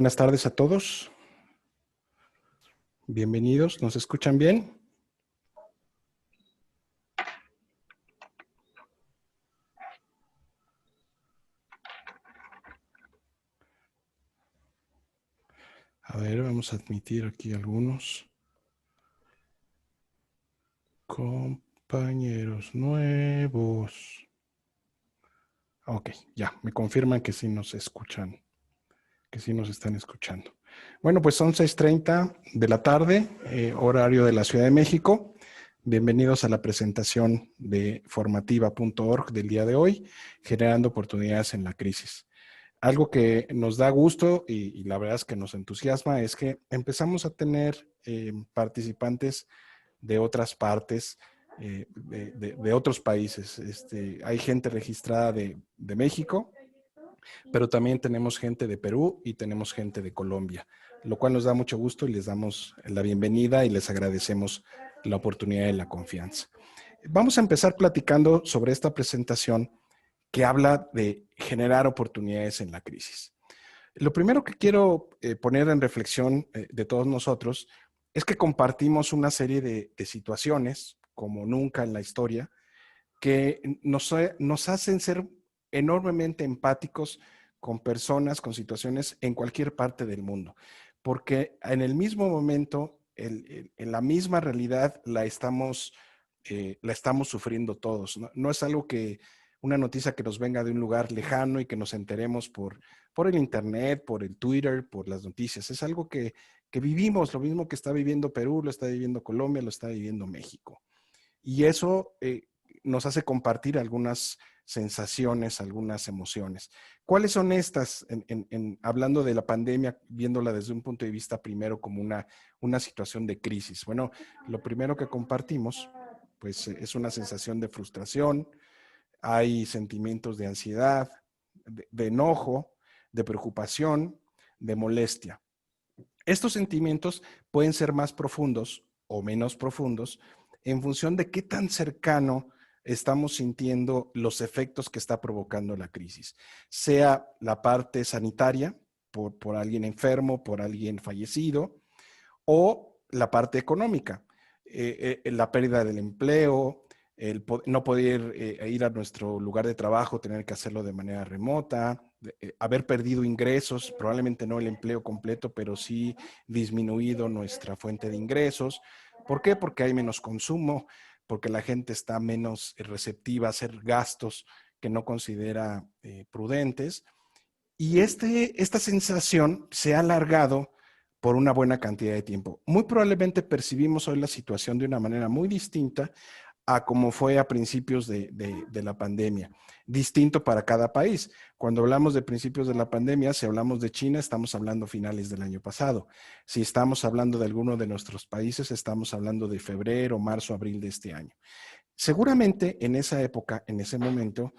Buenas tardes a todos. Bienvenidos. ¿Nos escuchan bien? A ver, vamos a admitir aquí algunos compañeros nuevos. Ok, ya, me confirman que sí nos escuchan, que sí nos están escuchando. Bueno, pues son 6:30 de la tarde, horario de la Ciudad de México. Bienvenidos a la presentación de formativa.org del día de hoy, generando oportunidades en la crisis. Algo que nos da gusto y la verdad es que nos entusiasma es que empezamos a tener participantes de otras partes, de otros países. Hay gente registrada de México, pero también tenemos gente de Perú y tenemos gente de Colombia, lo cual nos da mucho gusto y les damos la bienvenida y les agradecemos la oportunidad y la confianza. Vamos a empezar platicando sobre esta presentación que habla de generar oportunidades en la crisis. Lo primero que quiero poner en reflexión de todos nosotros es que compartimos una serie de situaciones, como nunca en la historia, que nos hacen ser enormemente empáticos con personas, con situaciones en cualquier parte del mundo, porque en el mismo momento, en la misma realidad, la estamos sufriendo todos. No es algo una noticia que nos venga de un lugar lejano y que nos enteremos por el internet, por el Twitter, por las noticias. Es algo que vivimos, lo mismo que está viviendo Perú, lo está viviendo Colombia, lo está viviendo México. Y eso nos hace compartir algunas sensaciones, algunas emociones. ¿Cuáles son estas? Hablando de la pandemia, viéndola desde un punto de vista primero como una situación de crisis. Bueno, lo primero que compartimos, pues es una sensación de frustración, hay sentimientos de ansiedad, de enojo, de preocupación, de molestia. Estos sentimientos pueden ser más profundos o menos profundos en función de qué tan cercano estamos sintiendo los efectos que está provocando la crisis, sea la parte sanitaria, por alguien enfermo, por alguien fallecido, o la parte económica, la pérdida del empleo, no poder ir a nuestro lugar de trabajo, tener que hacerlo de manera remota, haber perdido ingresos, probablemente no el empleo completo, pero sí disminuido nuestra fuente de ingresos. ¿Por qué? Porque hay menos consumo, porque la gente está menos receptiva a hacer gastos que no considera prudentes. Y esta sensación se ha alargado por una buena cantidad de tiempo. Muy probablemente percibimos hoy la situación de una manera muy distinta a como fue a principios de la pandemia. Distinto para cada país. Cuando hablamos de principios de la pandemia, si hablamos de China, estamos hablando finales del año pasado. Si estamos hablando de alguno de nuestros países, estamos hablando de febrero, marzo, abril de este año. Seguramente en esa época, en ese momento,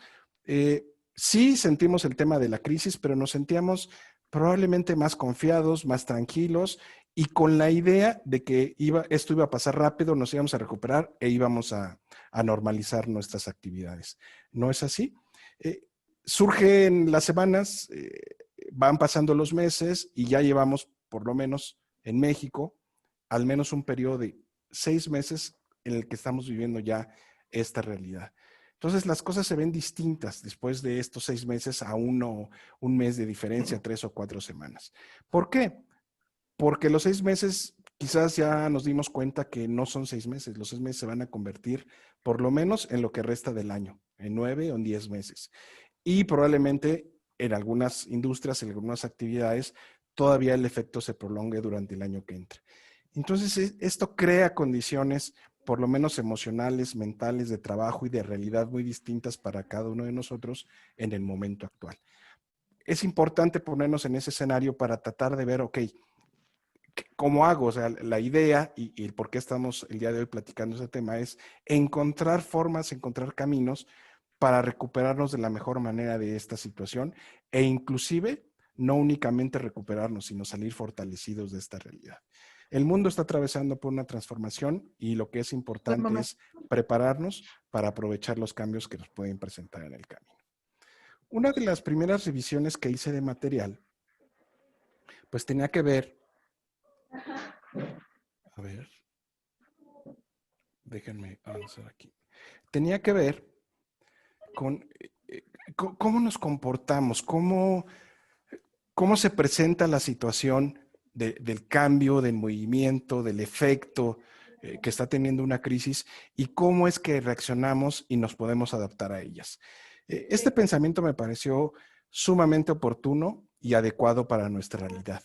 sí sentimos el tema de la crisis, pero nos sentíamos probablemente más confiados, más tranquilos y con la idea de que esto iba a pasar rápido, nos íbamos a recuperar e íbamos a normalizar nuestras actividades. ¿No es así? Surgen las semanas, van pasando los meses y ya llevamos, por lo menos en México, al menos un periodo de 6 meses en el que estamos viviendo ya esta realidad. Entonces las cosas se ven distintas después de estos 6 meses a un mes de diferencia, 3 o 4 semanas. ¿Por qué? Porque los 6 meses quizás ya nos dimos cuenta que no son 6 meses, los 6 meses se van a convertir por lo menos en lo que resta del año, en 9 o en 10 meses. Y probablemente en algunas industrias, en algunas actividades, todavía el efecto se prolongue durante el año que entra. Entonces, esto crea condiciones, por lo menos emocionales, mentales, de trabajo y de realidad muy distintas para cada uno de nosotros en el momento actual. Es importante ponernos en ese escenario para tratar de ver, ok, ¿cómo hago? O sea, la idea y el por qué estamos el día de hoy platicando ese tema es encontrar formas, encontrar caminos para recuperarnos de la mejor manera de esta situación e inclusive no únicamente recuperarnos, sino salir fortalecidos de esta realidad. El mundo está atravesando por una transformación y lo que es importante es prepararnos para aprovechar los cambios que nos pueden presentar en el camino. Una de las primeras revisiones que hice de material pues tenía que ver, a ver, déjenme avanzar aquí. Tenía que ver con cómo nos comportamos, cómo se presenta la situación del cambio, del movimiento, del efecto que está teniendo una crisis y cómo es que reaccionamos y nos podemos adaptar a ellas. Este pensamiento me pareció sumamente oportuno y adecuado para nuestra realidad,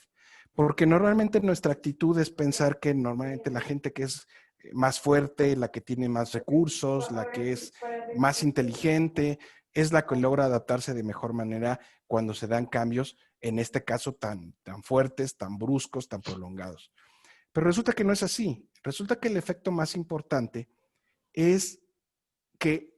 porque normalmente nuestra actitud es pensar que normalmente la gente que es más fuerte, la que tiene más recursos, la que es más inteligente, es la que logra adaptarse de mejor manera cuando se dan cambios, en este caso tan fuertes, tan bruscos, tan prolongados. Pero resulta que no es así. Resulta que el efecto más importante es que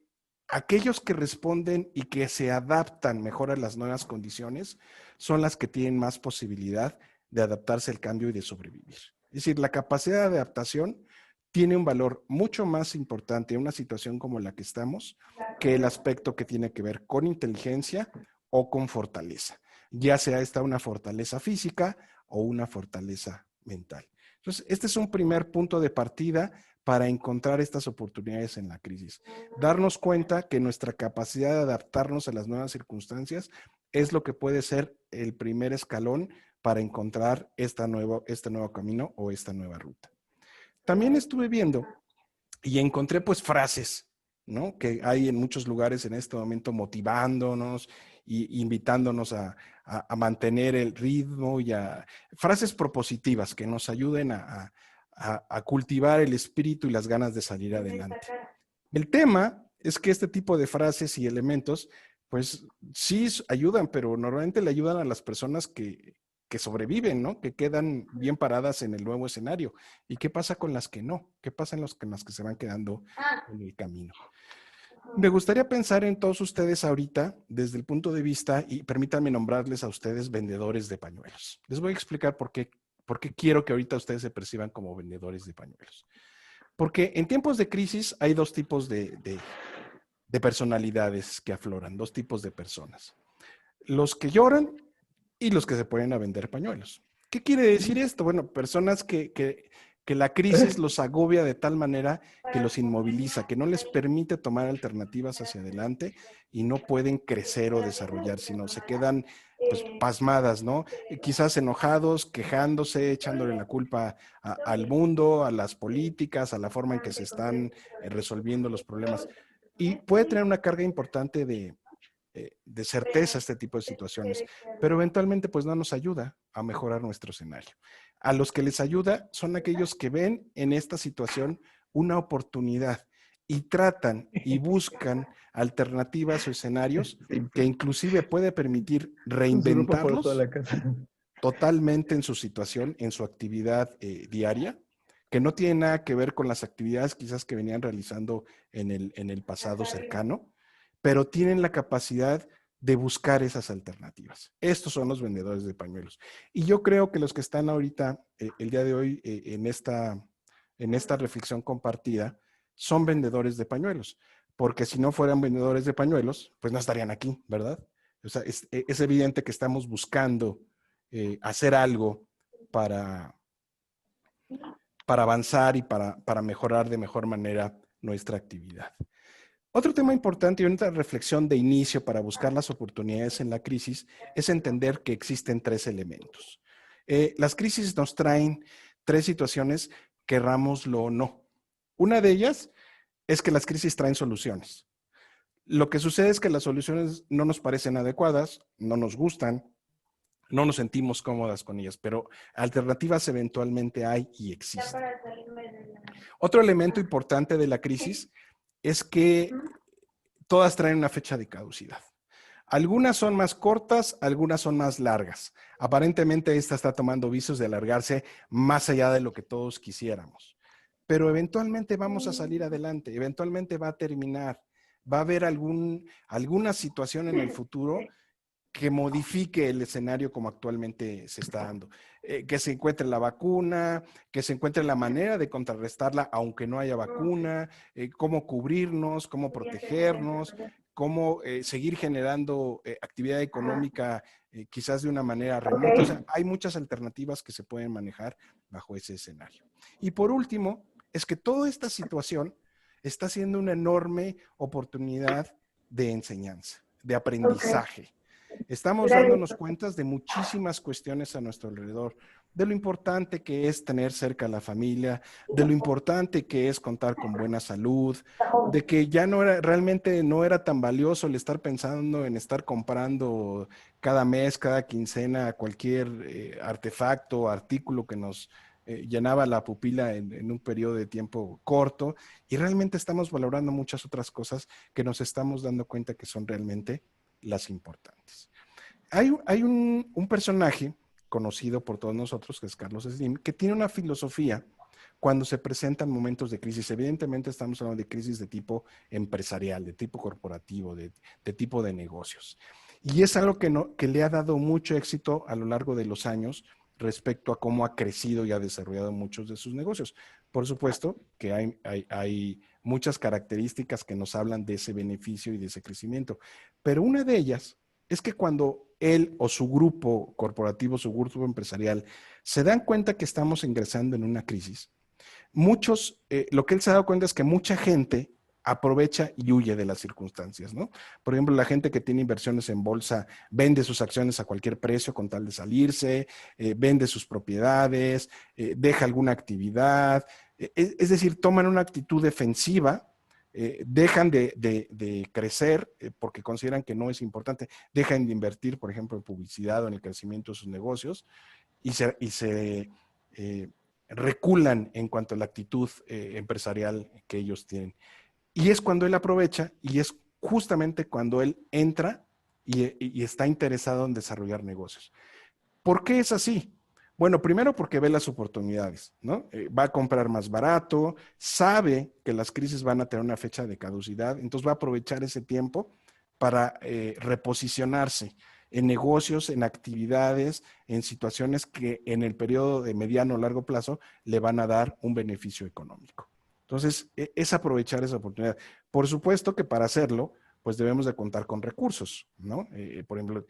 aquellos que responden y que se adaptan mejor a las nuevas condiciones son las que tienen más posibilidad de adaptarse al cambio y de sobrevivir. Es decir, la capacidad de adaptación tiene un valor mucho más importante en una situación como la que estamos que el aspecto que tiene que ver con inteligencia o con fortaleza, ya sea esta una fortaleza física o una fortaleza mental. Entonces, este es un primer punto de partida para encontrar estas oportunidades en la crisis. Darnos cuenta que nuestra capacidad de adaptarnos a las nuevas circunstancias es lo que puede ser el primer escalón para encontrar este nuevo camino o esta nueva ruta. También estuve viendo y encontré pues frases, ¿no? Que hay en muchos lugares en este momento motivándonos y invitándonos a mantener el ritmo y a frases propositivas que nos ayuden a cultivar el espíritu y las ganas de salir adelante. El tema es que este tipo de frases y elementos, pues sí ayudan, pero normalmente le ayudan a las personas que sobreviven, ¿no? Que quedan bien paradas en el nuevo escenario. ¿Y qué pasa con las que no? ¿Qué pasa con las que se van quedando en el camino? Me gustaría pensar en todos ustedes ahorita desde el punto de vista, y permítanme nombrarles a ustedes vendedores de pañuelos. Les voy a explicar por qué quiero que ahorita ustedes se perciban como vendedores de pañuelos. Porque en tiempos de crisis hay dos tipos de personalidades que afloran, dos tipos de personas. Los que lloran y los que se ponen a vender pañuelos. ¿Qué quiere decir esto? Bueno, personas que la crisis los agobia de tal manera que los inmoviliza, que no les permite tomar alternativas hacia adelante y no pueden crecer o desarrollar, sino se quedan pues pasmadas, ¿no? Quizás enojados, quejándose, echándole la culpa al mundo, a las políticas, a la forma en que se están resolviendo los problemas. Y puede tener una carga importante de certeza este tipo de situaciones, pero eventualmente pues no nos ayuda a mejorar nuestro escenario. A los que les ayuda son aquellos que ven en esta situación una oportunidad y tratan y buscan alternativas o escenarios que inclusive puede permitir Su ropa por toda reinventarlos la casa. totalmente en su situación, en su actividad diaria, que no tiene nada que ver con las actividades quizás que venían realizando en el pasado cercano, pero tienen la capacidad de buscar esas alternativas. Estos son los vendedores de pañuelos. Y yo creo que los que están ahorita, el día de hoy, en esta reflexión compartida, son vendedores de pañuelos, porque si no fueran vendedores de pañuelos, pues no estarían aquí, ¿verdad? O sea, es evidente que estamos buscando hacer algo para, para avanzar y para mejorar de mejor manera nuestra actividad. Otro tema importante y una reflexión de inicio para buscar las oportunidades en la crisis es entender que existen tres elementos. Las crisis nos traen tres situaciones, querrámoslo o no. Una de ellas es que las crisis traen soluciones. Lo que sucede es que las soluciones no nos parecen adecuadas, no nos gustan, no nos sentimos cómodas con ellas, pero alternativas eventualmente hay y existen. Otro elemento importante de la crisis es que todas traen una fecha de caducidad. Algunas son más cortas, algunas son más largas. Aparentemente esta está tomando visos de alargarse más allá de lo que todos quisiéramos. Pero eventualmente vamos a salir adelante, eventualmente va a terminar. Va a haber alguna situación en el futuro que modifique el escenario como actualmente se está dando. Que se encuentre la vacuna, que se encuentre la manera de contrarrestarla aunque no haya vacuna, cómo cubrirnos, cómo protegernos, cómo seguir generando actividad económica quizás de una manera remota. O sea, hay muchas alternativas que se pueden manejar bajo ese escenario. Y por último, es que toda esta situación está siendo una enorme oportunidad de enseñanza, de aprendizaje. Estamos dándonos cuenta de muchísimas cuestiones a nuestro alrededor, de lo importante que es tener cerca a la familia, de lo importante que es contar con buena salud, de que ya no era, realmente no era tan valioso el estar pensando en estar comprando cada mes, cada quincena, cualquier artefacto, artículo que nos llenaba la pupila en un periodo de tiempo corto, y realmente estamos valorando muchas otras cosas que nos estamos dando cuenta que son realmente las importantes. Hay un personaje conocido por todos nosotros, que es Carlos Slim, que tiene una filosofía cuando se presentan momentos de crisis. Evidentemente estamos hablando de crisis de tipo empresarial, de tipo corporativo, de tipo de negocios. Y es algo que le ha dado mucho éxito a lo largo de los años respecto a cómo ha crecido y ha desarrollado muchos de sus negocios. Por supuesto que hay muchas características que nos hablan de ese beneficio y de ese crecimiento, pero una de ellas es que cuando él o su grupo corporativo, su grupo empresarial, se dan cuenta que estamos ingresando en una crisis, lo que él se ha dado cuenta es que mucha gente aprovecha y huye de las circunstancias, ¿no? Por ejemplo, la gente que tiene inversiones en bolsa vende sus acciones a cualquier precio con tal de salirse, vende sus propiedades, deja alguna actividad, es decir, toman una actitud defensiva, dejan de crecer porque consideran que no es importante, dejan de invertir, por ejemplo, en publicidad o en el crecimiento de sus negocios y se reculan en cuanto a la actitud empresarial que ellos tienen. Y es cuando él aprovecha y es justamente cuando él entra y está interesado en desarrollar negocios. ¿Por qué es así? Bueno, primero porque ve las oportunidades, ¿no? Va a comprar más barato, sabe que las crisis van a tener una fecha de caducidad, entonces va a aprovechar ese tiempo para reposicionarse en negocios, en actividades, en situaciones que en el periodo de mediano o largo plazo le van a dar un beneficio económico. Entonces, es aprovechar esa oportunidad. Por supuesto que para hacerlo, pues debemos de contar con recursos, ¿no? Por ejemplo,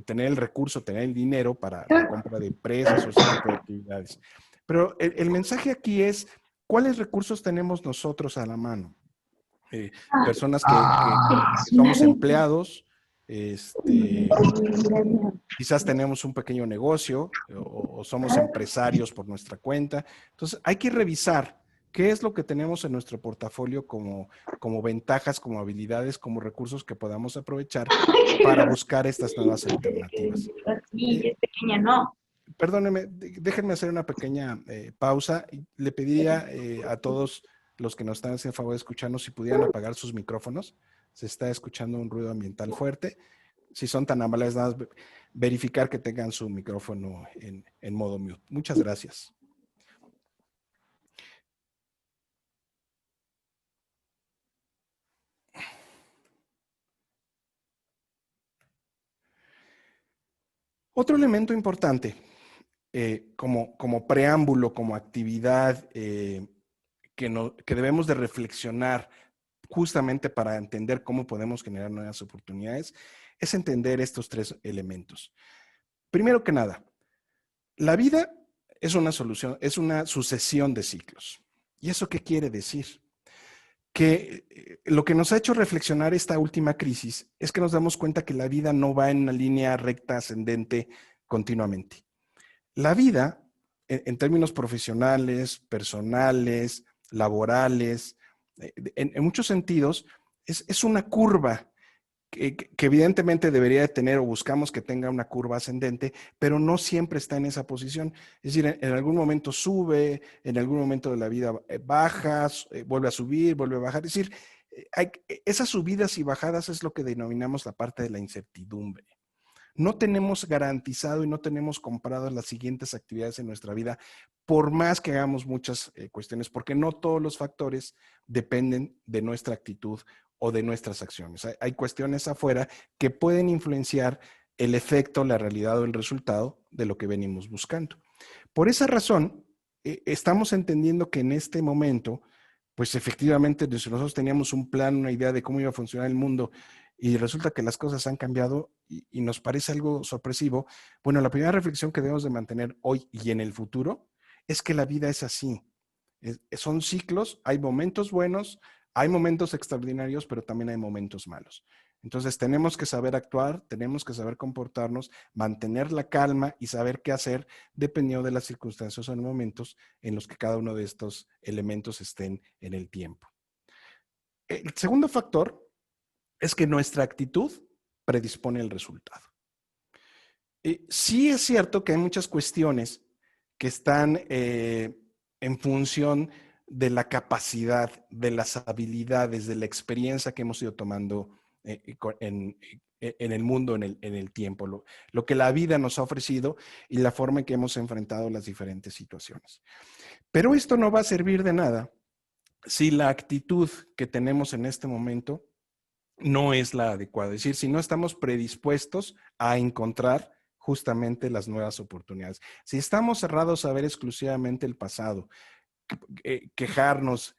tener el recurso, tener el dinero para la compra de empresas o ese tipo de actividades. Pero el mensaje aquí es, ¿cuáles recursos tenemos nosotros a la mano? Personas que somos empleados, quizás tenemos un pequeño negocio o somos empresarios por nuestra cuenta. Entonces, hay que revisar qué es lo que tenemos en nuestro portafolio como ventajas, como habilidades, como recursos que podamos aprovechar para buscar estas nuevas alternativas. Sí, es pequeña, no. Perdónenme, déjenme hacer una pequeña pausa. Le pediría a todos los que nos están haciendo el favor de escucharnos si pudieran apagar sus micrófonos. Se está escuchando un ruido ambiental fuerte. Si son tan amables, nada más verificar que tengan su micrófono en modo mute. Muchas gracias. Otro elemento importante, como preámbulo, como actividad que debemos de reflexionar justamente para entender cómo podemos generar nuevas oportunidades, es entender estos tres elementos. Primero que nada, la vida es una solución, es una sucesión de ciclos. ¿Y eso qué quiere decir? Que lo que nos ha hecho reflexionar esta última crisis es que nos damos cuenta que la vida no va en una línea recta ascendente continuamente. La vida, en términos profesionales, personales, laborales, en muchos sentidos, es una curva que evidentemente debería de tener o buscamos que tenga una curva ascendente, pero no siempre está en esa posición. Es decir, en algún momento sube, en algún momento de la vida baja, vuelve a subir, vuelve a bajar. Es decir, esas subidas y bajadas es lo que denominamos la parte de la incertidumbre. No tenemos garantizado y no tenemos comprado las siguientes actividades en nuestra vida, por más que hagamos muchas cuestiones, porque no todos los factores dependen de nuestra actitud o de nuestras acciones. Hay cuestiones afuera que pueden influenciar el efecto, la realidad o el resultado de lo que venimos buscando. Por esa razón, estamos entendiendo que en este momento pues efectivamente nosotros teníamos un plan, una idea de cómo iba a funcionar el mundo y resulta que las cosas han cambiado y nos parece algo sorpresivo. Bueno, la primera reflexión que debemos de mantener hoy y en el futuro es que la vida es así. Son ciclos, hay momentos buenos, hay momentos extraordinarios, pero también hay momentos malos. Entonces tenemos que saber actuar, tenemos que saber comportarnos, mantener la calma y saber qué hacer dependiendo de las circunstancias o momentos en los que cada uno de estos elementos estén en el tiempo. El segundo factor es que nuestra actitud predispone el resultado. Sí es cierto que hay muchas cuestiones que están en función de la capacidad, de las habilidades, de la experiencia que hemos ido tomando en el mundo, en el tiempo, lo que la vida nos ha ofrecido y la forma en que hemos enfrentado las diferentes situaciones. Pero esto no va a servir de nada si la actitud que tenemos en este momento no es la adecuada. Es decir, si no estamos predispuestos a encontrar justamente las nuevas oportunidades. Si estamos cerrados a ver exclusivamente el pasado, quejarnos,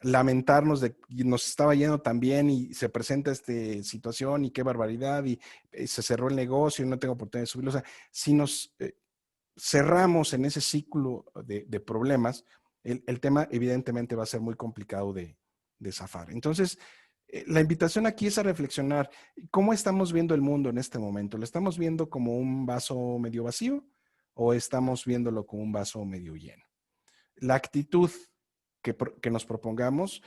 lamentarnos de que nos estaba yendo tan bien y se presenta esta situación y qué barbaridad y se cerró el negocio y no tengo oportunidad de subirlo. O sea, si nos cerramos en ese ciclo de problemas, el tema evidentemente va a ser muy complicado de zafar. Entonces, la invitación aquí es a reflexionar cómo estamos viendo el mundo en este momento. ¿Lo estamos viendo como un vaso medio vacío o estamos viéndolo como un vaso medio lleno? La actitud que nos propongamos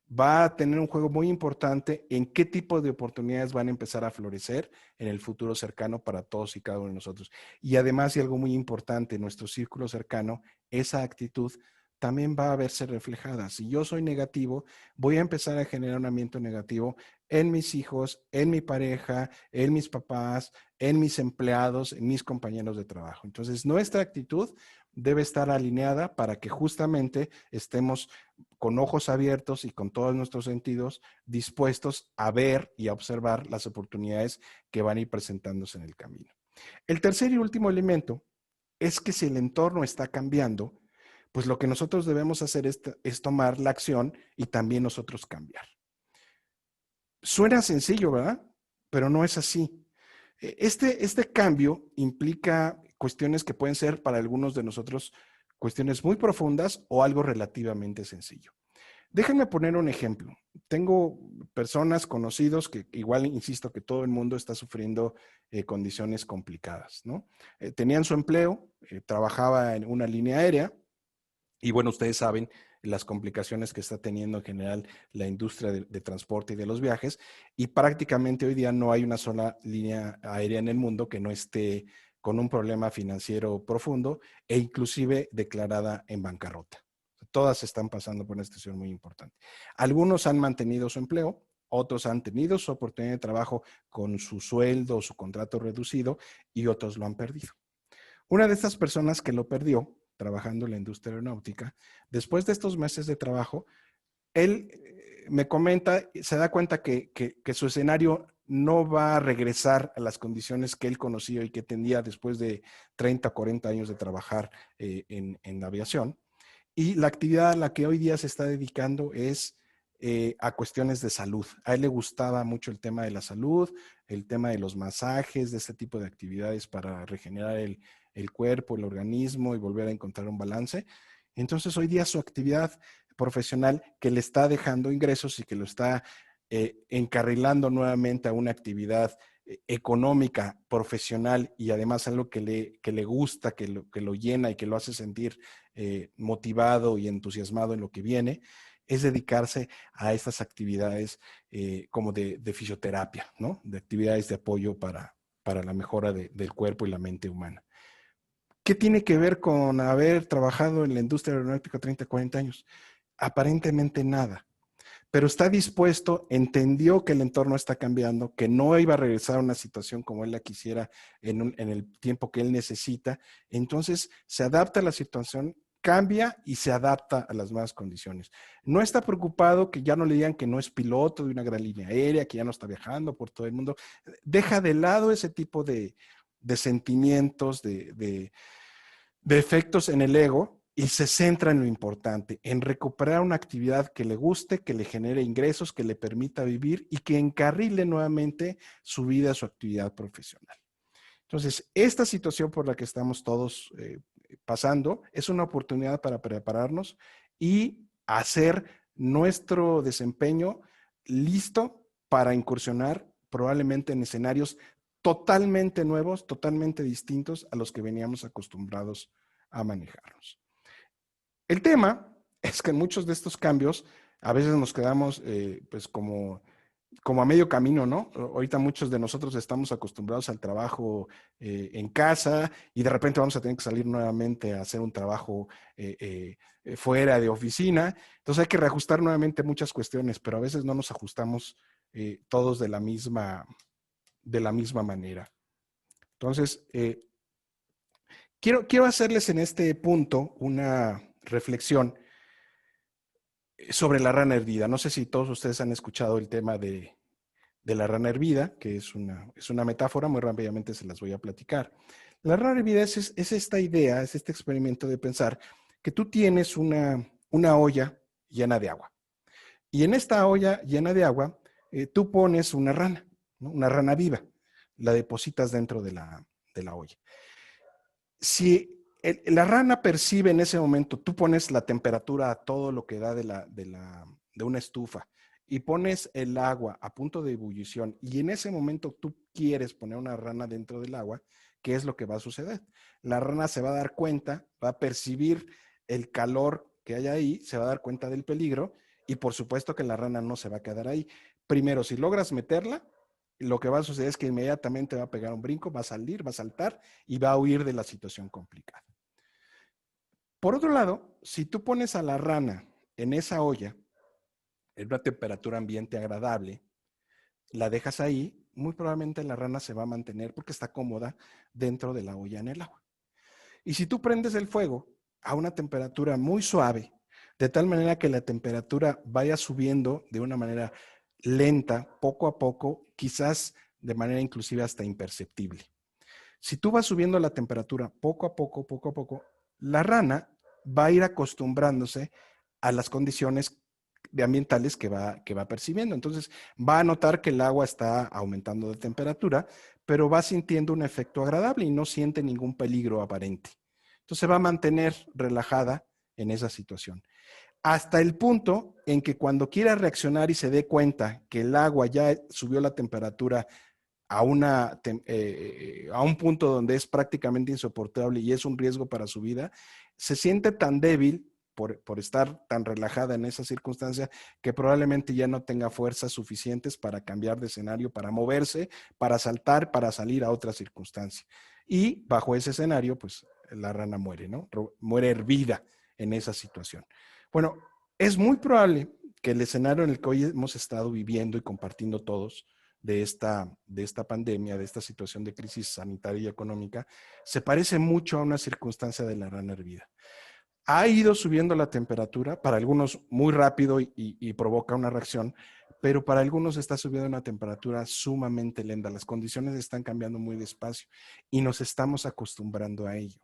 va a tener un juego muy importante en qué tipo de oportunidades van a empezar a florecer en el futuro cercano para todos y cada uno de nosotros. Y además, y algo muy importante, en nuestro círculo cercano, esa actitud también va a verse reflejada. Si yo soy negativo, voy a empezar a generar un ambiente negativo en mis hijos, en mi pareja, en mis papás, en mis empleados, en mis compañeros de trabajo. Entonces, nuestra actitud debe estar alineada para que justamente estemos con ojos abiertos y con todos nuestros sentidos dispuestos a ver y a observar las oportunidades que van a ir presentándose en el camino. El tercer y último elemento es que si el entorno está cambiando, pues lo que nosotros debemos hacer es tomar la acción y también nosotros cambiar. Suena sencillo, ¿verdad? Pero no es así. Este cambio implica cuestiones que pueden ser para algunos de nosotros cuestiones muy profundas o algo relativamente sencillo. Déjenme poner un ejemplo. Tengo personas conocidos que igual, insisto, que todo el mundo está sufriendo condiciones complicadas, ¿no? Tenían su empleo, trabajaba en una línea aérea y bueno, ustedes saben las complicaciones que está teniendo en general la industria de transporte y de los viajes y prácticamente hoy día no hay una sola línea aérea en el mundo que no esté con un problema financiero profundo e inclusive declarada en bancarrota. Todas están pasando por una situación muy importante. Algunos han mantenido su empleo, otros han tenido su oportunidad de trabajo con su sueldo o su contrato reducido y otros lo han perdido. Una de estas personas que lo perdió, trabajando en la industria aeronáutica, después de estos meses de trabajo, él me comenta, se da cuenta que su escenario no va a regresar a las condiciones que él conocía y que tenía después de 30 o 40 años de trabajar en la aviación. Y la actividad a la que hoy día se está dedicando es a cuestiones de salud. A él le gustaba mucho el tema de la salud, el tema de los masajes, de este tipo de actividades para regenerar el cuerpo, el organismo y volver a encontrar un balance. Entonces hoy día su actividad profesional que le está dejando ingresos y que lo está encarrilando nuevamente a una actividad económica, profesional y además algo que le gusta, que lo llena y que lo hace sentir motivado y entusiasmado en lo que viene, es dedicarse a estas actividades como de fisioterapia, ¿no? De actividades de apoyo para la mejora del cuerpo y la mente humana. ¿Qué tiene que ver con haber trabajado en la industria aeronáutica 30, 40 años? Aparentemente nada, pero está dispuesto, entendió que el entorno está cambiando, que no iba a regresar a una situación como él la quisiera en el tiempo que él necesita, entonces se adapta a la situación, cambia y se adapta a las nuevas condiciones. No está preocupado que ya no le digan que no es piloto de una gran línea aérea, que ya no está viajando por todo el mundo, deja de lado ese tipo de sentimientos, de efectos en el ego y se centra en lo importante, en recuperar una actividad que le guste, que le genere ingresos, que le permita vivir y que encarrile nuevamente su vida, su actividad profesional. Entonces, esta situación por la que estamos todos pasando es una oportunidad para prepararnos y hacer nuestro desempeño listo para incursionar probablemente en escenarios totalmente nuevos, totalmente distintos a los que veníamos acostumbrados a manejarnos. El tema es que en muchos de estos cambios a veces nos quedamos pues como a medio camino, ¿no? Ahorita muchos de nosotros estamos acostumbrados al trabajo en casa y de repente vamos a tener que salir nuevamente a hacer un trabajo fuera de oficina. Entonces hay que reajustar nuevamente muchas cuestiones, pero a veces no nos ajustamos todos de la misma manera. Entonces, quiero hacerles en este punto una reflexión sobre la rana hervida. No sé si todos ustedes han escuchado el tema de la rana hervida, que es una metáfora, muy rápidamente se las voy a platicar. La rana hervida es esta idea, es este experimento de pensar que tú tienes una olla llena de agua. Y en esta olla llena de agua, tú pones una rana, ¿no? Una rana viva, la depositas dentro de la olla. Si la rana percibe en ese momento, tú pones la temperatura a todo lo que da de una estufa y pones el agua a punto de ebullición y en ese momento tú quieres poner una rana dentro del agua, ¿qué es lo que va a suceder? La rana se va a dar cuenta, va a percibir el calor que hay ahí, se va a dar cuenta del peligro y por supuesto que la rana no se va a quedar ahí. Primero, si logras meterla, lo que va a suceder es que inmediatamente va a pegar un brinco, va a salir, va a saltar y va a huir de la situación complicada. Por otro lado, si tú pones a la rana en esa olla, en una temperatura ambiente agradable, la dejas ahí, muy probablemente la rana se va a mantener porque está cómoda dentro de la olla en el agua. Y si tú prendes el fuego a una temperatura muy suave, de tal manera que la temperatura vaya subiendo de una manera lenta, poco a poco, quizás de manera inclusive hasta imperceptible. Si tú vas subiendo la temperatura poco a poco, la rana va a ir acostumbrándose a las condiciones ambientales que va percibiendo. Entonces va a notar que el agua está aumentando de temperatura, pero va sintiendo un efecto agradable y no siente ningún peligro aparente. Entonces va a mantener relajada en esa situación. Hasta el punto en que cuando quiera reaccionar y se dé cuenta que el agua ya subió la temperatura a un punto donde es prácticamente insoportable y es un riesgo para su vida, se siente tan débil por estar tan relajada en esa circunstancia que probablemente ya no tenga fuerzas suficientes para cambiar de escenario, para moverse, para saltar, para salir a otra circunstancia. Y bajo ese escenario, pues la rana muere, ¿no? Muere hervida en esa situación. Bueno, es muy probable que el escenario en el que hoy hemos estado viviendo y compartiendo todos de esta pandemia, de esta situación de crisis sanitaria y económica, se parece mucho a una circunstancia de la rana hervida. Ha ido subiendo la temperatura, para algunos muy rápido y provoca una reacción, pero para algunos está subiendo una temperatura sumamente lenta. Las condiciones están cambiando muy despacio y nos estamos acostumbrando a ello.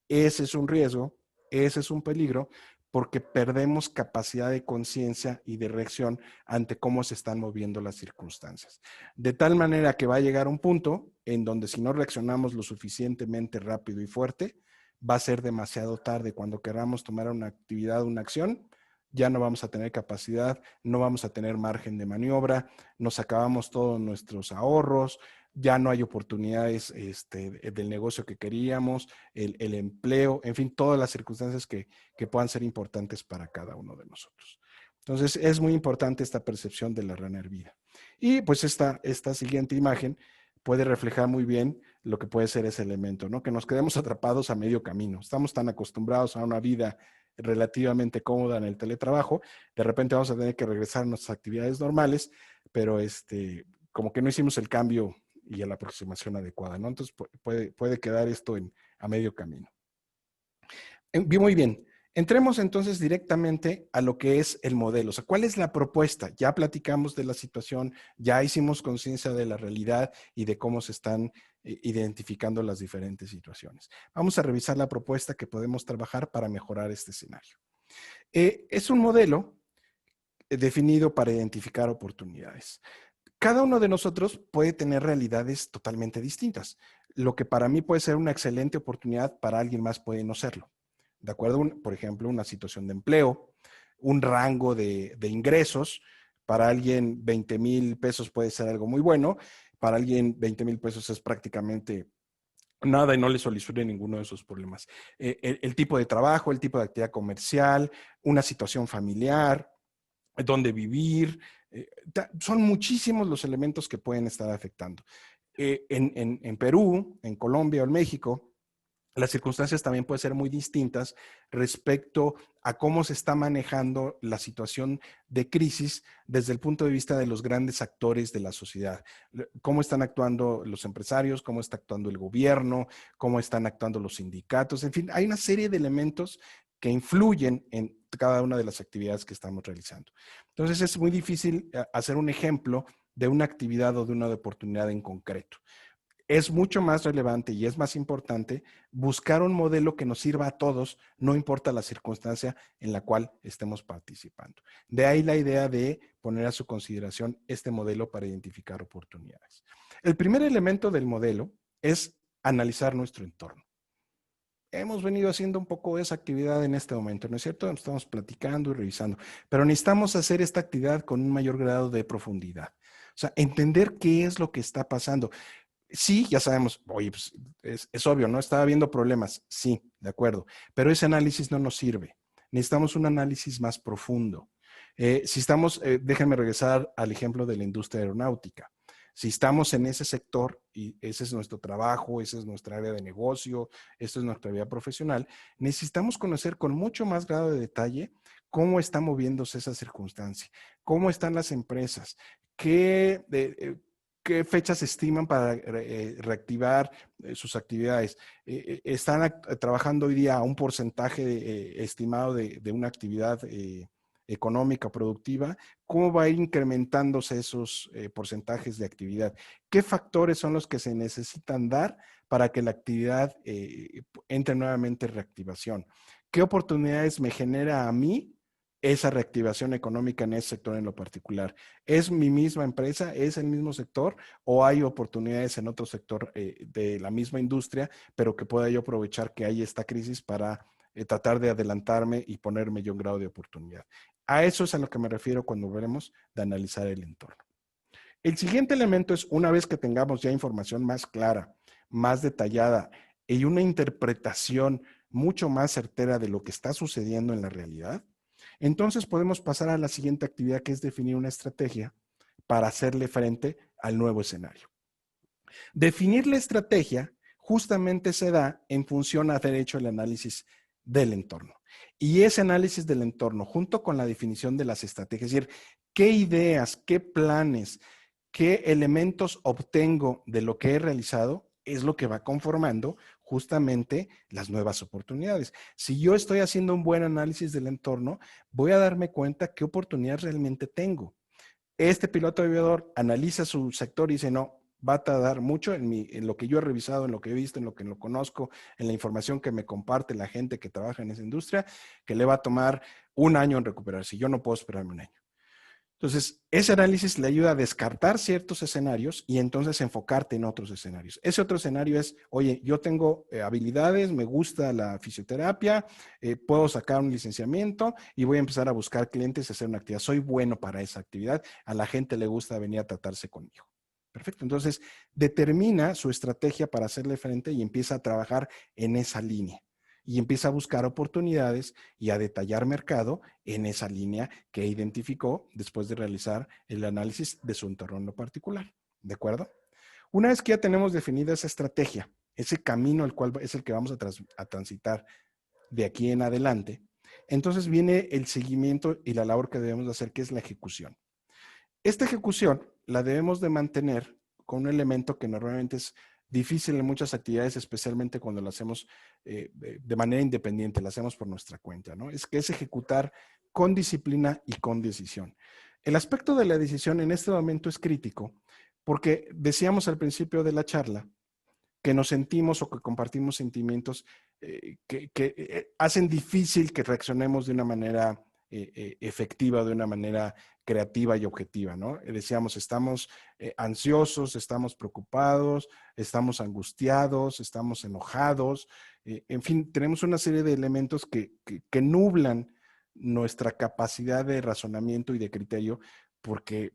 Ese es un riesgo, ese es un peligro, porque perdemos capacidad de conciencia y de reacción ante cómo se están moviendo las circunstancias. De tal manera que va a llegar un punto en donde si no reaccionamos lo suficientemente rápido y fuerte, va a ser demasiado tarde. Cuando queramos tomar una actividad, una acción, ya no vamos a tener capacidad, no vamos a tener margen de maniobra, nos acabamos todos nuestros ahorros, ya no hay oportunidades del negocio que queríamos, el empleo, en fin, todas las circunstancias que puedan ser importantes para cada uno de nosotros. Entonces, es muy importante esta percepción de la rana hervida. Y pues esta siguiente imagen puede reflejar muy bien lo que puede ser ese elemento, ¿no? Que nos quedemos atrapados a medio camino. Estamos tan acostumbrados a una vida relativamente cómoda en el teletrabajo, de repente vamos a tener que regresar a nuestras actividades normales, pero como que no hicimos el cambio y a la aproximación adecuada, ¿no? Entonces puede quedar esto a medio camino. Muy bien. Entremos entonces directamente a lo que es el modelo. O sea, ¿cuál es la propuesta? Ya platicamos de la situación, ya hicimos conciencia de la realidad y de cómo se están identificando las diferentes situaciones. Vamos a revisar la propuesta que podemos trabajar para mejorar este escenario. Es un modelo definido para identificar oportunidades. Cada uno de nosotros puede tener realidades totalmente distintas. Lo que para mí puede ser una excelente oportunidad, para alguien más puede no serlo. ¿De acuerdo? Por ejemplo, una situación de empleo, un rango de ingresos. Para alguien 20,000 pesos puede ser algo muy bueno. Para alguien 20,000 pesos es prácticamente nada y no le soluciona ninguno de esos problemas. El tipo de trabajo, el tipo de actividad comercial, una situación familiar, dónde vivir. Son muchísimos los elementos que pueden estar afectando. En Perú, en Colombia o en México, las circunstancias también pueden ser muy distintas respecto a cómo se está manejando la situación de crisis desde el punto de vista de los grandes actores de la sociedad. Cómo están actuando los empresarios, cómo está actuando el gobierno, cómo están actuando los sindicatos. En fin, hay una serie de elementos que influyen en cada una de las actividades que estamos realizando. Entonces es muy difícil hacer un ejemplo de una actividad o de una oportunidad en concreto. Es mucho más relevante y es más importante buscar un modelo que nos sirva a todos, no importa la circunstancia en la cual estemos participando. De ahí la idea de poner a su consideración este modelo para identificar oportunidades. El primer elemento del modelo es analizar nuestro entorno. Hemos venido haciendo un poco esa actividad en este momento, ¿no es cierto? Estamos platicando y revisando, pero necesitamos hacer esta actividad con un mayor grado de profundidad. O sea, entender qué es lo que está pasando. Sí, ya sabemos, oye, pues es obvio, ¿no? Estaba habiendo problemas, sí, de acuerdo, pero ese análisis no nos sirve. Necesitamos un análisis más profundo. Si estamos, déjenme regresar al ejemplo de la industria aeronáutica. Si estamos en ese sector y ese es nuestro trabajo, esa es nuestra área de negocio, esta es nuestra vida profesional, necesitamos conocer con mucho más grado de detalle cómo está moviéndose esa circunstancia, cómo están las empresas, qué fechas estiman para reactivar sus actividades. Están trabajando hoy día a un porcentaje estimado de una actividad económica, productiva. ¿Cómo va a ir incrementándose esos porcentajes de actividad? ¿Qué factores son los que se necesitan dar para que la actividad entre nuevamente en reactivación? ¿Qué oportunidades me genera a mí esa reactivación económica en ese sector en lo particular? ¿Es mi misma empresa? ¿Es el mismo sector? ¿O hay oportunidades en otro sector de la misma industria, pero que pueda yo aprovechar que hay esta crisis para tratar de adelantarme y ponerme yo un grado de oportunidad? A eso es a lo que me refiero cuando veremos de analizar el entorno. El siguiente elemento es, una vez que tengamos ya información más clara, más detallada y una interpretación mucho más certera de lo que está sucediendo en la realidad, entonces podemos pasar a la siguiente actividad, que es definir una estrategia para hacerle frente al nuevo escenario. Definir la estrategia justamente se da en función a haber hecho el análisis del entorno. Y ese análisis del entorno, junto con la definición de las estrategias, es decir, qué ideas, qué planes, qué elementos obtengo de lo que he realizado, es lo que va conformando justamente las nuevas oportunidades. Si yo estoy haciendo un buen análisis del entorno, voy a darme cuenta qué oportunidades realmente tengo. Este piloto aviador analiza su sector y dice, no, va a tardar mucho en lo que yo he revisado, en lo que he visto, en lo que lo conozco, en la información que me comparte la gente que trabaja en esa industria, que le va a tomar un año en recuperarse. Yo no puedo esperarme un año. Entonces, ese análisis le ayuda a descartar ciertos escenarios y entonces enfocarte en otros escenarios. Ese otro escenario es, oye, yo tengo habilidades, me gusta la fisioterapia, puedo sacar un licenciamiento y voy a empezar a buscar clientes y hacer una actividad. Soy bueno para esa actividad, a la gente le gusta venir a tratarse conmigo. Perfecto, entonces determina su estrategia para hacerle frente y empieza a trabajar en esa línea y empieza a buscar oportunidades y a detallar mercado en esa línea que identificó después de realizar el análisis de su entorno particular. ¿De acuerdo? Una vez que ya tenemos definida esa estrategia, ese camino el cual es el que vamos a transitar de aquí en adelante, entonces viene el seguimiento y la labor que debemos de hacer, que es la ejecución. Esta ejecución la debemos de mantener con un elemento que normalmente es difícil en muchas actividades, especialmente cuando lo hacemos de manera independiente, lo hacemos por nuestra cuenta, ¿no? Es que es ejecutar con disciplina y con decisión. El aspecto de la decisión en este momento es crítico porque decíamos al principio de la charla que nos sentimos o que compartimos sentimientos que hacen difícil que reaccionemos de una manera efectiva, de una manera creativa y objetiva, ¿no? Decíamos, estamos ansiosos, estamos preocupados, estamos angustiados, estamos enojados, en fin, tenemos una serie de elementos que nublan nuestra capacidad de razonamiento y de criterio porque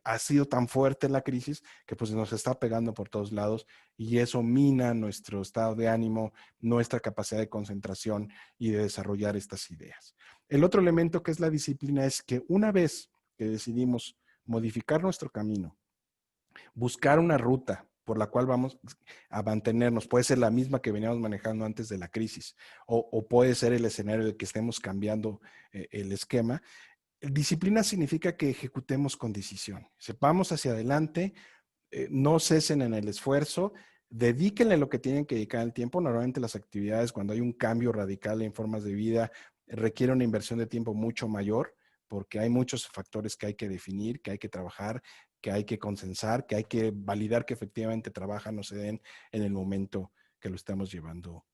ha sido tan fuerte la crisis que pues nos está pegando por todos lados y eso mina nuestro estado de ánimo, nuestra capacidad de concentración y de desarrollar estas ideas. El otro elemento que es la disciplina es que una vez que decidimos modificar nuestro camino, buscar una ruta por la cual vamos a mantenernos, puede ser la misma que veníamos manejando antes de la crisis o puede ser el escenario de que estemos cambiando el esquema. Disciplina significa que ejecutemos con decisión, sepamos hacia adelante, no cesen en el esfuerzo, dedíquenle lo que tienen que dedicar el tiempo. Normalmente las actividades, cuando hay un cambio radical en formas de vida, requiere una inversión de tiempo mucho mayor, porque hay muchos factores que hay que definir, que hay que trabajar, que hay que consensar, que hay que validar que efectivamente trabajan o se den en el momento que lo estamos llevando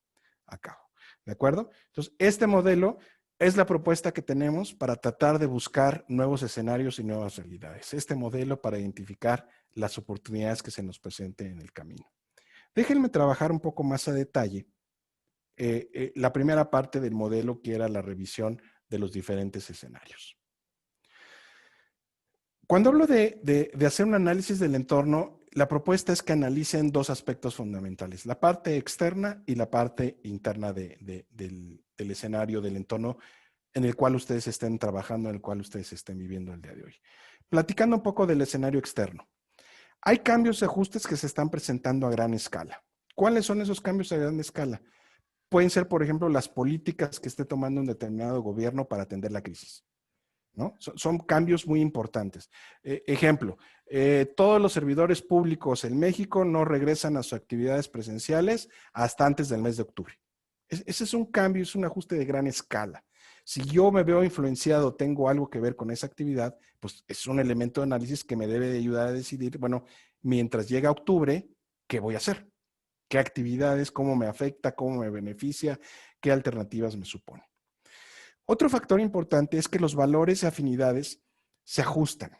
a cabo. ¿De acuerdo? Entonces, este modelo es la propuesta que tenemos para tratar de buscar nuevos escenarios y nuevas realidades. Este modelo para identificar las oportunidades que se nos presenten en el camino. Déjenme trabajar un poco más a detalle la primera parte del modelo, que era la revisión de los diferentes escenarios. Cuando hablo de hacer un análisis del entorno, la propuesta es que analicen dos aspectos fundamentales, la parte externa y la parte interna del escenario, del entorno en el cual ustedes estén trabajando, en el cual ustedes estén viviendo el día de hoy. Platicando un poco del escenario externo. Hay cambios y ajustes que se están presentando a gran escala. ¿Cuáles son esos cambios a gran escala? Pueden ser, por ejemplo, las políticas que esté tomando un determinado gobierno para atender la crisis, ¿no? Son cambios muy importantes. Ejemplo, todos los servidores públicos en México no regresan a sus actividades presenciales hasta antes del mes de octubre. Ese es un cambio, es un ajuste de gran escala. Si yo me veo influenciado, tengo algo que ver con esa actividad, pues es un elemento de análisis que me debe de ayudar a decidir, bueno, mientras llega octubre, ¿qué voy a hacer? ¿Qué actividades, cómo me afecta, cómo me beneficia, qué alternativas me supone? Otro factor importante es que los valores y afinidades se ajustan,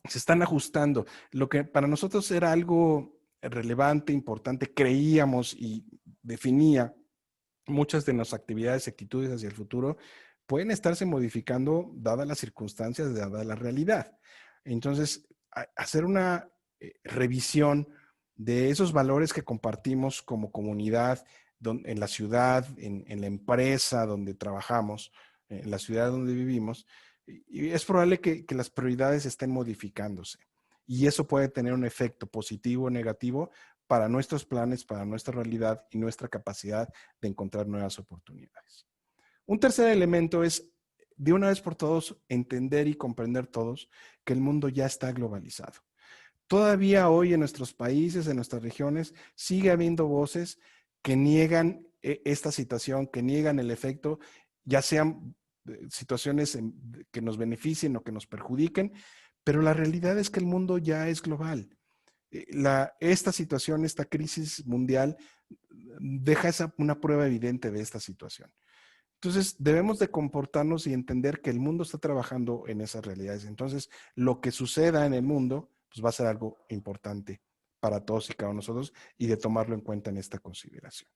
se están ajustando. Lo que para nosotros era algo relevante, importante, creíamos y definía muchas de nuestras actividades y actitudes hacia el futuro, pueden estarse modificando dadas las circunstancias, dada la realidad. Entonces, hacer una revisión de esos valores que compartimos como comunidad en la ciudad, en la empresa donde trabajamos, en la ciudad donde vivimos, y es probable que las prioridades estén modificándose. Y eso puede tener un efecto positivo o negativo para nuestros planes, para nuestra realidad y nuestra capacidad de encontrar nuevas oportunidades. Un tercer elemento es, de una vez por todos, entender y comprender todos que el mundo ya está globalizado. Todavía hoy en nuestros países, en nuestras regiones, sigue habiendo voces que niegan esta situación, que niegan el efecto, ya sean situaciones que nos beneficien o que nos perjudiquen, pero la realidad es que el mundo ya es global. Esta situación, esta crisis mundial, deja una prueba evidente de esta situación. Entonces, debemos de comportarnos y entender que el mundo está trabajando en esas realidades. Entonces, lo que suceda en el mundo, pues va a ser algo importante para todos y cada uno de nosotros y de tomarlo en cuenta en esta consideración.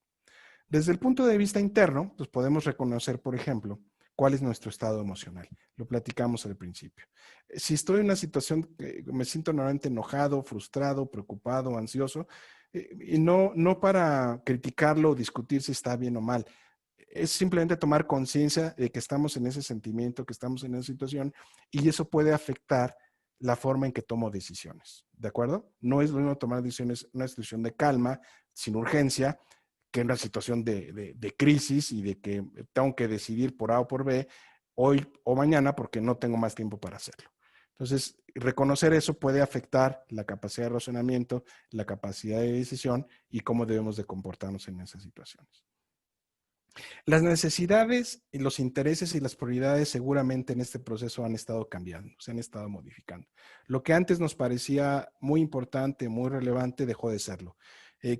Desde el punto de vista interno, pues podemos reconocer, por ejemplo, cuál es nuestro estado emocional. Lo platicamos al principio. Si estoy en una situación que me siento normalmente enojado, frustrado, preocupado, ansioso, y no para criticarlo o discutir si está bien o mal, es simplemente tomar conciencia de que estamos en ese sentimiento, que estamos en esa situación, y eso puede afectar la forma en que tomo decisiones. ¿De acuerdo? No es lo mismo tomar decisiones, una situación de calma, sin urgencia, que una situación de crisis y de que tengo que decidir por A o por B hoy o mañana porque no tengo más tiempo para hacerlo. Entonces, reconocer eso puede afectar la capacidad de razonamiento, la capacidad de decisión y cómo debemos de comportarnos en esas situaciones. Las necesidades, y los intereses y las prioridades seguramente en este proceso han estado cambiando, se han estado modificando. Lo que antes nos parecía muy importante, muy relevante, dejó de serlo.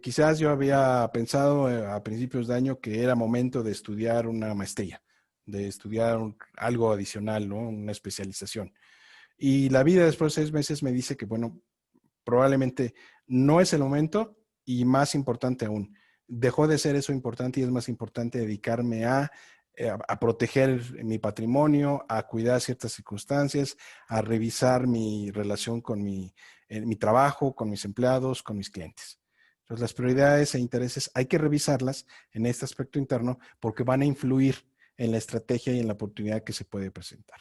Quizás yo había pensado a principios de año que era momento de estudiar una maestría, de estudiar algo adicional, ¿no? Una especialización. Y la vida después de 6 meses me dice que, bueno, probablemente no es el momento y más importante aún, dejó de ser eso importante y es más importante dedicarme a proteger mi patrimonio, a cuidar ciertas circunstancias, a revisar mi relación con mi trabajo, con mis empleados, con mis clientes. Entonces, las prioridades e intereses hay que revisarlas en este aspecto interno porque van a influir en la estrategia y en la oportunidad que se puede presentar.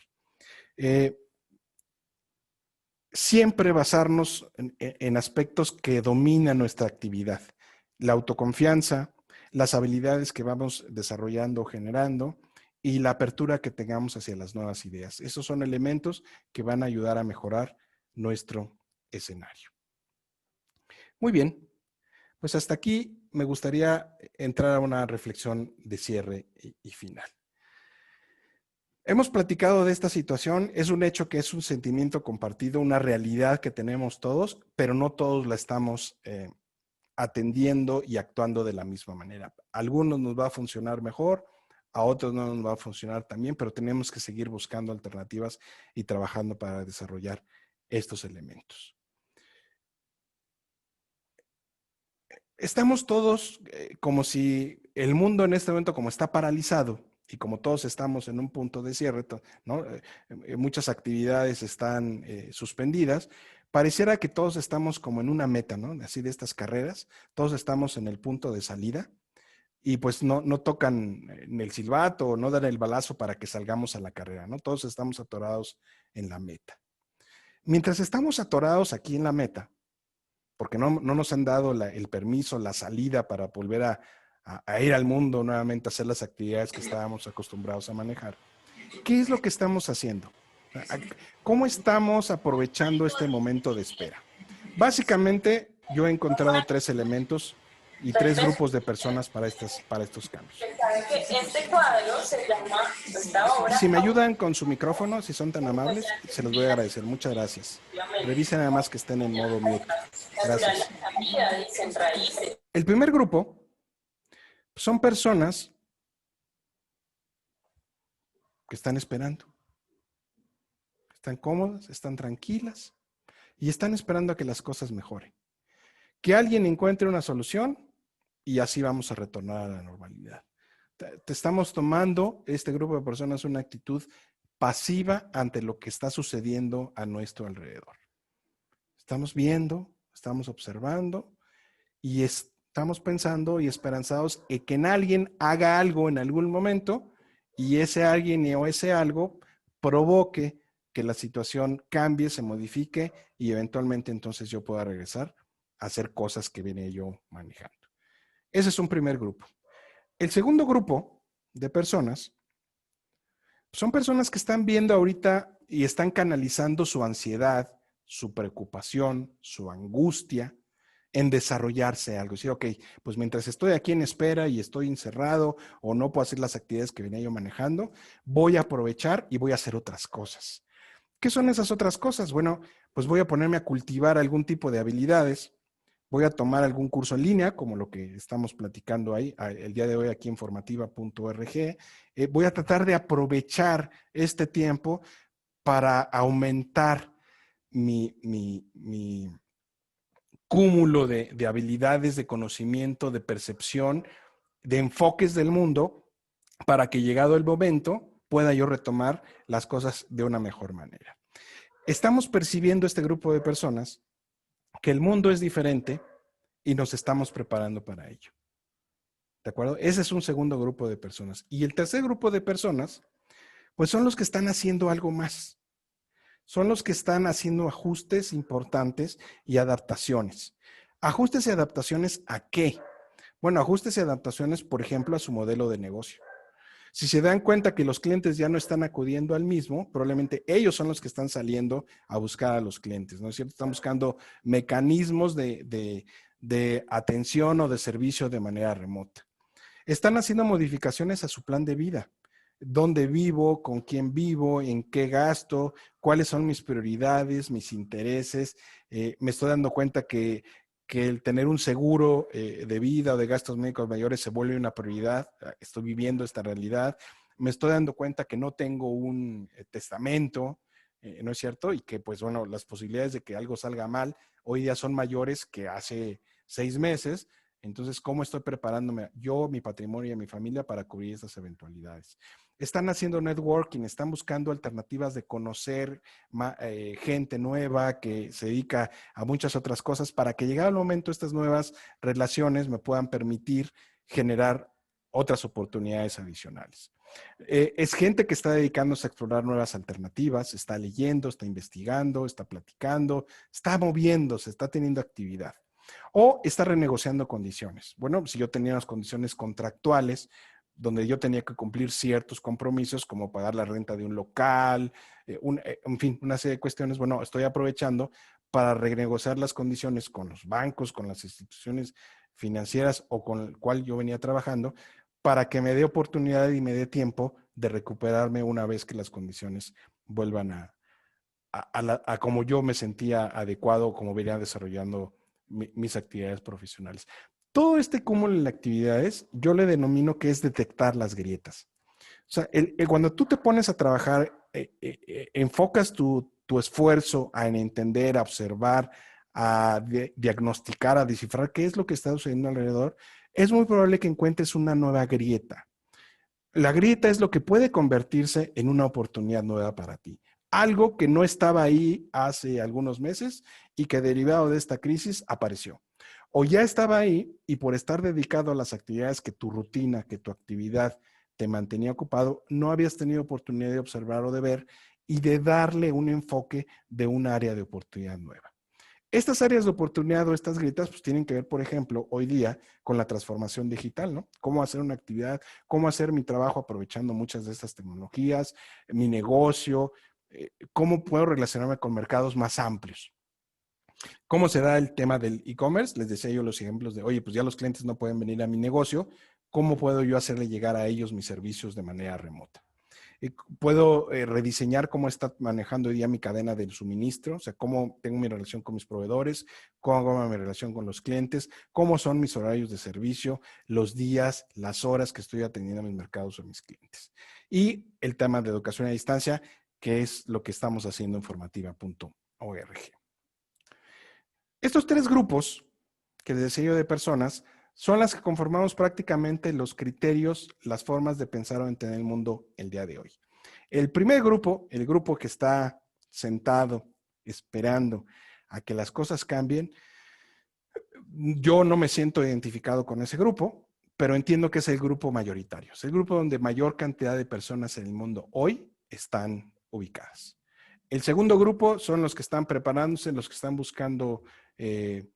Siempre basarnos en aspectos que dominan nuestra actividad. La autoconfianza, las habilidades que vamos desarrollando o generando y la apertura que tengamos hacia las nuevas ideas. Esos son elementos que van a ayudar a mejorar nuestro escenario. Muy bien, pues hasta aquí me gustaría entrar a una reflexión de cierre y final. Hemos platicado de esta situación, es un hecho que es un sentimiento compartido, una realidad que tenemos todos, pero no todos la estamos atendiendo y actuando de la misma manera. A algunos nos va a funcionar mejor, a otros no nos va a funcionar también, pero tenemos que seguir buscando alternativas y trabajando para desarrollar estos elementos. Estamos todos como si el mundo en este momento, como está paralizado, y como todos estamos en un punto de cierre, ¿no? Muchas actividades están suspendidas, pareciera que todos estamos como en una meta, ¿no? Así de estas carreras, todos estamos en el punto de salida y pues no tocan en el silbato o no dan el balazo para que salgamos a la carrera, ¿no? Todos estamos atorados en la meta. Mientras estamos atorados aquí en la meta, porque no nos han dado el permiso, la salida para volver a ir al mundo nuevamente a hacer las actividades que estábamos acostumbrados a manejar. ¿Qué es lo que estamos haciendo? ¿Cómo estamos aprovechando este momento de espera? Básicamente, yo he encontrado 3 elementos y 3 grupos de personas para estos cambios. Este cuadro se llama, esta obra, Si me ayudan con su micrófono, si son tan amables, se los voy a agradecer. Muchas gracias. Revisen además que estén en modo mute. Gracias. El primer grupo son personas que están esperando. Están cómodas, están tranquilas y están esperando a que las cosas mejoren. Que alguien encuentre una solución y así vamos a retornar a la normalidad. Te estamos tomando, este grupo de personas, una actitud pasiva ante lo que está sucediendo a nuestro alrededor. Estamos viendo, estamos observando y estamos pensando y esperanzados en que alguien haga algo en algún momento y ese alguien o ese algo provoque que la situación cambie, se modifique y eventualmente entonces yo pueda regresar a hacer cosas que venía yo manejando. Ese es un primer grupo. El segundo grupo de personas son personas que están viendo ahorita y están canalizando su ansiedad, su preocupación, su angustia en desarrollarse algo. Decir, ok, pues mientras estoy aquí en espera y estoy encerrado o no puedo hacer las actividades que venía yo manejando, voy a aprovechar y voy a hacer otras cosas. ¿Qué son esas otras cosas? Bueno, pues voy a ponerme a cultivar algún tipo de habilidades. Voy a tomar algún curso en línea, como lo que estamos platicando ahí el día de hoy aquí en formativa.org. Voy a tratar de aprovechar este tiempo para aumentar mi cúmulo de habilidades, de conocimiento, de percepción, de enfoques del mundo, para que llegado el momento pueda yo retomar las cosas de una mejor manera. Estamos percibiendo este grupo de personas que el mundo es diferente y nos estamos preparando para ello. ¿De acuerdo? Ese es un segundo grupo de personas. Y el tercer grupo de personas, pues son los que están haciendo algo más. Son los que están haciendo ajustes importantes y adaptaciones. ¿Ajustes y adaptaciones a qué? Bueno, ajustes y adaptaciones, por ejemplo, a su modelo de negocio. Si se dan cuenta que los clientes ya no están acudiendo al mismo, probablemente ellos son los que están saliendo a buscar a los clientes, ¿no es cierto? Están buscando mecanismos de atención o de servicio de manera remota. Están haciendo modificaciones a su plan de vida. ¿Dónde vivo? ¿Con quién vivo? ¿En qué gasto? ¿Cuáles son mis prioridades, mis intereses? Me estoy dando cuenta que el tener un seguro de vida o de gastos médicos mayores se vuelve una prioridad. Estoy viviendo esta realidad. Me estoy dando cuenta que no tengo un testamento, ¿no es cierto? Y que, pues bueno, las posibilidades de que algo salga mal hoy día son mayores que hace 6 meses. Entonces, ¿cómo estoy preparándome yo, mi patrimonio y mi familia para cubrir estas eventualidades? Están haciendo networking, están buscando alternativas de conocer gente nueva que se dedica a muchas otras cosas para que llegado el momento estas nuevas relaciones me puedan permitir generar otras oportunidades adicionales. Es gente que está dedicándose a explorar nuevas alternativas, está leyendo, está investigando, está platicando, está moviéndose, está teniendo actividad. O está renegociando condiciones. Bueno, si yo tenía unas condiciones contractuales donde yo tenía que cumplir ciertos compromisos como pagar la renta de un local, en fin, una serie de cuestiones, bueno, estoy aprovechando para renegociar las condiciones con los bancos, con las instituciones financieras o con el cual yo venía trabajando para que me dé oportunidad y me dé tiempo de recuperarme una vez que las condiciones vuelvan a como yo me sentía adecuado, como venía desarrollando mis actividades profesionales. Todo este cúmulo de actividades yo le denomino que es detectar las grietas. O sea, cuando tú te pones a trabajar, enfocas tu esfuerzo en entender, a observar, a diagnosticar, a descifrar qué es lo que está sucediendo alrededor, es muy probable que encuentres una nueva grieta. La grieta es lo que puede convertirse en una oportunidad nueva para ti. Algo que no estaba ahí hace algunos meses y que derivado de esta crisis apareció. O ya estaba ahí y por estar dedicado a las actividades que tu rutina, que tu actividad te mantenía ocupado, no habías tenido oportunidad de observar o de ver y de darle un enfoque de un área de oportunidad nueva. Estas áreas de oportunidad o estas grietas pues tienen que ver, por ejemplo, hoy día con la transformación digital, ¿no? Cómo hacer una actividad, cómo hacer mi trabajo aprovechando muchas de estas tecnologías, mi negocio, cómo puedo relacionarme con mercados más amplios. ¿Cómo se da el tema del e-commerce? Les decía yo los ejemplos de, oye, pues ya los clientes no pueden venir a mi negocio, ¿cómo puedo yo hacerle llegar a ellos mis servicios de manera remota? Puedo rediseñar cómo está manejando hoy día mi cadena del suministro, o sea, cómo tengo mi relación con mis proveedores, cómo hago mi relación con los clientes, cómo son mis horarios de servicio, los días, las horas que estoy atendiendo a mis mercados o a mis clientes. Y el tema de educación a distancia, que es lo que estamos haciendo en formativa.org. Estos tres grupos que les decía yo de personas son las que conformamos prácticamente los criterios, las formas de pensar o entender el mundo el día de hoy. El primer grupo, el grupo que está sentado esperando a que las cosas cambien, yo no me siento identificado con ese grupo, pero entiendo que es el grupo mayoritario. Es el grupo donde mayor cantidad de personas en el mundo hoy están ubicadas. El segundo grupo son los que están preparándose, los que están buscando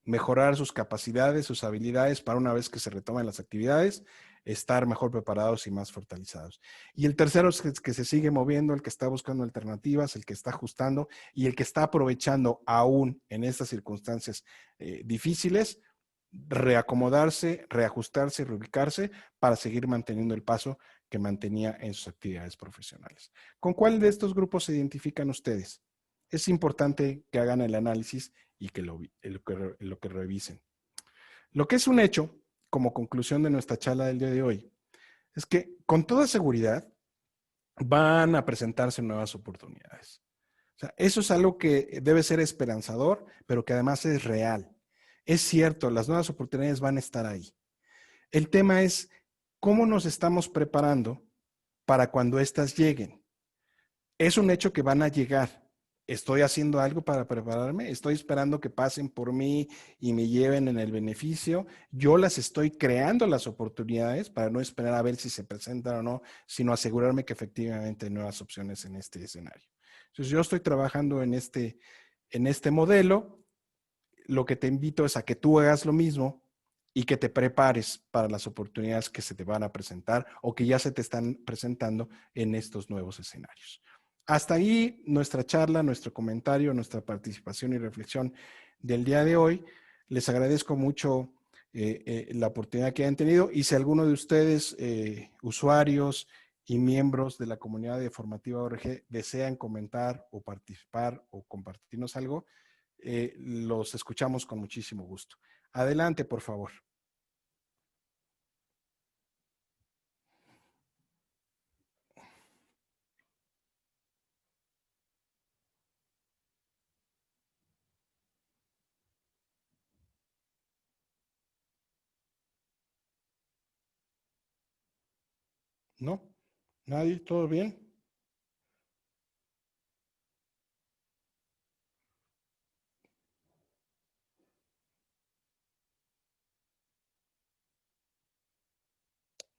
mejorar sus capacidades, sus habilidades para una vez que se retomen las actividades, estar mejor preparados y más fortalecizados. Y el tercero es que se sigue moviendo, el que está buscando alternativas, el que está ajustando y el que está aprovechando aún en estas circunstancias difíciles, reacomodarse, reajustarse, reubicarse para seguir manteniendo el paso que mantenía en sus actividades profesionales. ¿Con cuál de estos grupos se identifican ustedes? Es importante que hagan el análisis y que lo que revisen. Lo que es un hecho, como conclusión de nuestra charla del día de hoy, es que con toda seguridad van a presentarse nuevas oportunidades. O sea, eso es algo que debe ser esperanzador, pero que además es real. Es cierto, las nuevas oportunidades van a estar ahí. El tema es cómo nos estamos preparando para cuando éstas lleguen. Es un hecho que van a llegar. ¿Estoy haciendo algo para prepararme? ¿Estoy esperando que pasen por mí y me lleven en el beneficio? Yo las estoy creando las oportunidades para no esperar a ver si se presentan o no, sino asegurarme que efectivamente hay nuevas opciones en este escenario. Entonces yo estoy trabajando en este modelo. Lo que te invito es a que tú hagas lo mismo y que te prepares para las oportunidades que se te van a presentar o que ya se te están presentando en estos nuevos escenarios. Hasta ahí nuestra charla, nuestro comentario, nuestra participación y reflexión del día de hoy. Les agradezco mucho la oportunidad que han tenido y si alguno de ustedes, usuarios y miembros de la comunidad de Formativa ORG, desean comentar o participar o compartirnos algo, los escuchamos con muchísimo gusto. Adelante, por favor. ¿No? ¿Nadie? ¿Todo bien?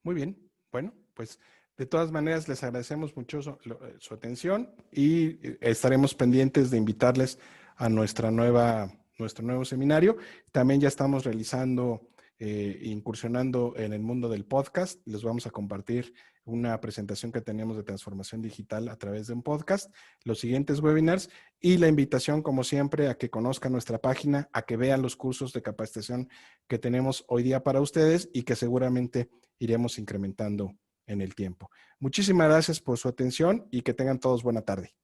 Muy bien. Bueno, pues de todas maneras les agradecemos mucho su atención y estaremos pendientes de invitarles a nuestro nuevo seminario. También ya estamos realizando, incursionando en el mundo del podcast. Les vamos a compartir una presentación que tenemos de transformación digital a través de un podcast, los siguientes webinars y la invitación, como siempre, a que conozcan nuestra página, a que vean los cursos de capacitación que tenemos hoy día para ustedes y que seguramente iremos incrementando en el tiempo. Muchísimas gracias por su atención y que tengan todos buena tarde.